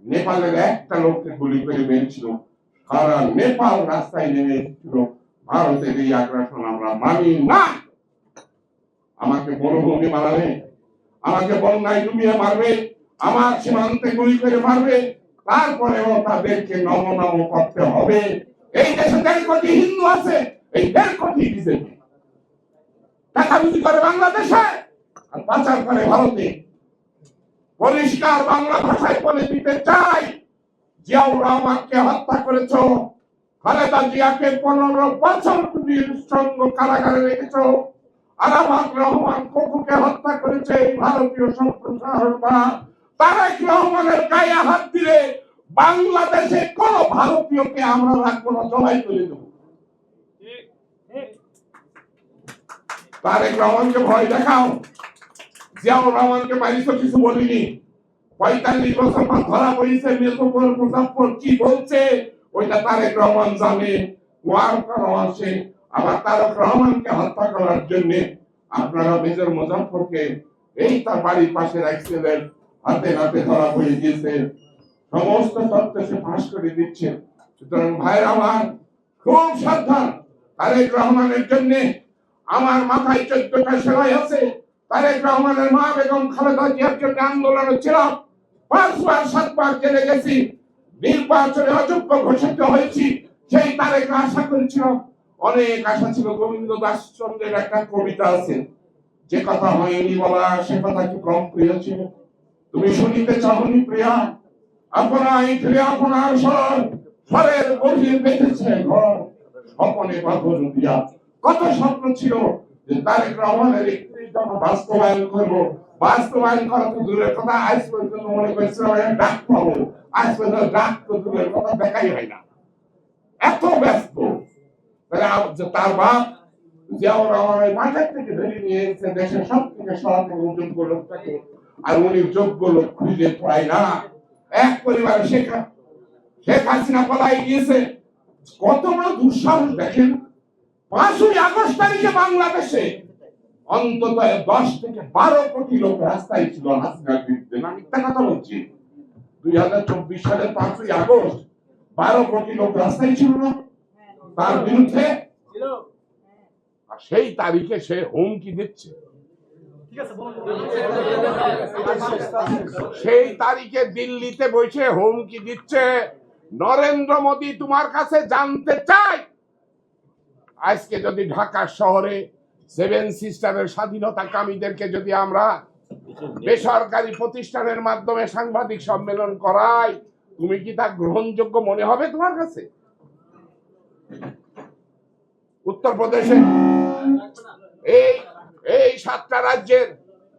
নেপালের একটা লোককে গুলি করে মেরেছিল, সারা নেপাল রাস্তায় নেমে এসেছিল ভারতের এই আগ্রাসন আমরা মানি না। আমাকে মরুভূমি মারাবে, আমাকে বন্যায় ডুবিয়ে মারবে, আমার সীমান্তে গুলি করে মারবে, তারপরেও তাদেরকে নম নম করতে হবে। এই দেশে 1.5 কোটি হিন্দু আছে, এই 1.5 কোটি বিজেপি টাকা বিক্রি করে বাংলাদেশে আর পাচার করে ভারতে। পরিষ্কার বাংলা ভাষায় বলে দিতে চাই, জিয়াউর রহমানকে হত্যা করেছ, খালেদা জিয়াকে 15 বছর সঙ্গ কারাগারে রেখেছ, আরাফাত রহমান ককুকে হত্যা করেছে ভারতীয় সম্প্রসারণ বা তারেক রহমানের গায়ে হাত দিলে বাংলাদেশে কোন ভারতীয়কে আমরা রাখবো না, জবাই করে দেবো। তারেক রহমানকে ভয় দেখাও, জিয়াউর রহমানকে মারিস কিছু বলিনি। 45 বছর পর ধরা পড়েছে মির্জাপুর মুজাফফর কি বলছে ওইটা তারেক রহমান জানে। ওয়ার করা আছে আবার তারেক রহমানকে হত্যা করার জন্য আপনারা মেজর মুজাফফরকে এই তার বাড়ির পাশে রাখছিলেন, হাতে নাতে ধরা পড়ে গিয়েছে, সমস্ত তথ্য সে ফাঁস করে দিচ্ছে। সুতরাং ভাইয়ের আমার খুব সাবধান। তারেক রহমানের জন্য আমার মাথায় 14টা সেলাই আছে। তারেক রহমানের মা বেগম খালেদা জিয়ার জন্য আন্দোলনে ছিলাম, 5 বার 7 বার জেলে গেছি, নির্বাচনে অযোগ্য ঘোষিত হয়েছি। সেই তারেক আশা করেছিলাম, অনেক আশা ছিল। গোবিন্দ দাস চন্দ্রের একটা কবিতা আছে, যে কথা হয়নি বলা সে কথা কি কম প্রিয় ছিল, তুমি শুনিতে চাহনি প্রিয়া, আপনাই ফিরে আপনার স্বর, স্বরের গভীর বেঁধেছে ঘর, স্বপনে পাথর দিয়া। কত স্বপ্ন ছিল যে তারেক রহমানের একটি বাস্তবায়ন করবো, বাস্তবায়ন করা তো দূরের কথা, আজ পর্যন্ত মনে করছিলাম ডাক পাবো, আজ পর্যন্ত ডাক তো দূরের কথা দেখাই হয় না, এত ব্যস্ত। তার বাপ জিয়াউর রহমানের মাঠের থেকে ধরে নিয়ে এসেছে দেশের সব থেকে সৎ এবং যোগ্য লোকটাকে, আর উনি যোগ্য লোক খুঁজে পায় না। এক পরিবারে শেখ হাসিনা পলাই গিয়েছে, কত বড় দুঃসাহস দেখেন। 5ই আগস্ট তারিখে বাংলাদেশে অন্তত 10 থেকে 12 কোটি লোক রাস্তায় ছিল হাসিনার বিরুদ্ধে। না মিথ্যা কথা বলছি? 2024 সালের 5ই আগস্ট 12 কোটি লোক রাস্তায় ছিল না তার বিরুদ্ধে। আর সেই তারিখে সে হুমকি দিচ্ছে, সেই তারিখে দিল্লিতে বসে হুমকি দিচ্ছে, নরেন্দ্র মোদী তোমার কাছে জানতে চাই, আজকে যদি ঢাকা শহরে 7 সিস্টারের স্বাধীনতা কামীদেরকে যদি আমরা বেসরকারি প্রতিষ্ঠানের মাধ্যমে সাংবাদিক সম্মেলন করাই, তুমি কি তা গ্রহণযোগ্য মনে হবে তোমার কাছে? উত্তরপ্রদেশে এই 7টা রাজ্যের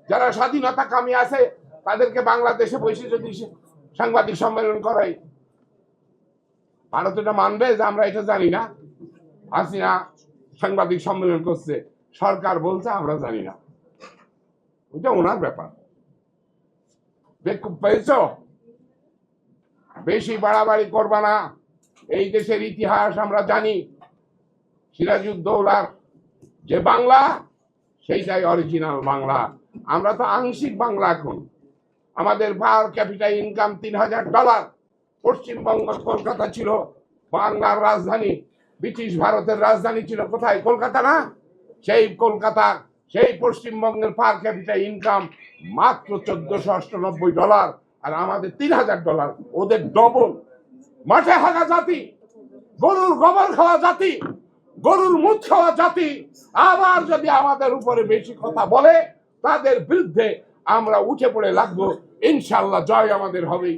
যারা স্বাধীনতা কামী আছে তাদেরকে বাংলাদেশে বসে যদি সাংবাদিক সম্মেলন করাই, ভারত এটা মানবে যে আমরা এটা জানি না? হাসিনা সাংবাদিক সম্মেলন করছে, সরকার বলছে আমরা জানি না, ওইটা ওনার ব্যাপার। বেশি বাড়াবাড়ি করবা না, এই দেশের ইতিহাস আমরা জানি। সিরাজউদ্দৌলার যে বাংলা সেইটাই অরিজিনাল বাংলা, আমরা তো আংশিক বাংলা। এখন আমাদের পার ক্যাপিটাল ইনকাম $3000। পশ্চিমবঙ্গ কলকাতা ছিল বাংলার রাজধানী, ব্রিটিশ ভারতের রাজধানী ছিল কোথায়? কলকাতা না? সেই কলকাতা, সেই পশ্চিমবঙ্গের পার ক্যাপিটাল ইনকাম মাত্র $1498, আর আমাদের $3000, ওদের ডবল। মাঠে হাগা জাতি, গরুর গোবর খাওয়া জাতি, গরুর মুখ খাওয়া জাতি, আবার যদি আমাদের উপরে বেশি কথা বলে তাদের বিরুদ্ধে আমরা উঠে পড়ে লাগবো। ইনশাআল্লাহ জয় আমাদের হবে।